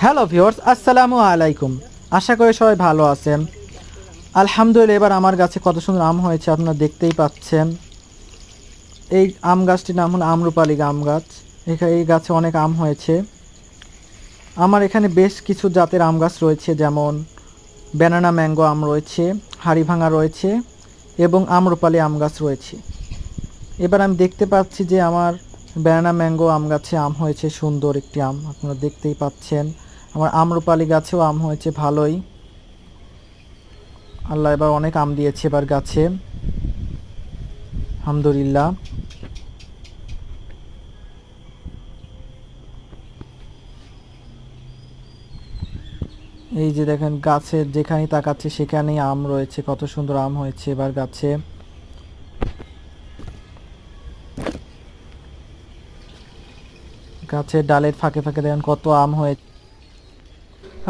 Hello viewers, আসসালামু আলাইকুম। আশা করি সবাই ভালো আছেন। আলহামদুলিল্লাহ, এবার আমার গাছে কত সুন্দর আম হয়েছে আপনারা দেখতেই পাচ্ছেন। এই আম গাছটির নাম হলো আম্রপালি আম গাছ। এই গাছে অনেক আম হয়েছে। আমার এখানে বেশ কিছু জাতের আম গাছ রয়েছে, যেমন ব্যানানা ম্যাঙ্গো আম রয়েছে, হাড়িভাঙা রয়েছে এবং আম্রপালি আম গাছ রয়েছে। এবার আমি দেখতে পাচ্ছি যে আমার ব্যানানা ম্যাঙ্গো আম গাছে আম হয়েছে, সুন্দর একটি আম আপনারা দেখতেই পাচ্ছেন। আমার আম্রপালি গাছেও আম হয়েছে ভালোই। আল্লাহ এবার অনেক আম দিয়েছে এবার গাছে, আলহামদুলিল্লাহ। এই যে দেখেন, গাছে যেখানেই তাকাচ্ছে সেখানেই আম রয়েছে, কত সুন্দর আম হয়েছে এবার গাছে। গাছের ডালের ফাঁকে ফাঁকে দেখেন কত আম হয়েছে,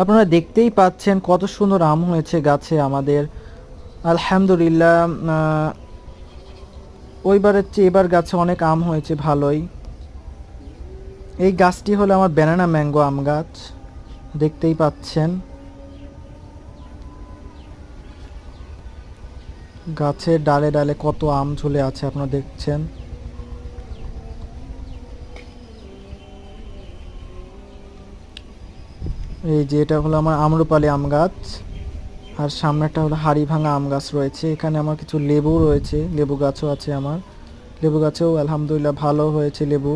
আপনারা দেখতেই পাচ্ছেন কত সুন্দর আম হয়েছে গাছে আমাদের, আলহামদুলিল্লাহ। ওইবারের চেয়ে এবার গাছে অনেক আম হয়েছে ভালোই। এই গাছটি হলো আমার ব্যানানা ম্যাঙ্গো আম গাছ, দেখতেই পাচ্ছেন। গাছের ডালে ডালে কত আম ঝুলে আছে আপনারা দেখছেন। এই যে এটা হলো আমার আম্রপালি আম গাছ, আর সামনেটা হলো হাড়িভাঙা আম গাছ রয়েছে। এখানে আমার কিছু লেবু রয়েছে, লেবু গাছও আছে আমার। লেবু গাছেও আলহামদুলিল্লাহ ভালো হয়েছে লেবু।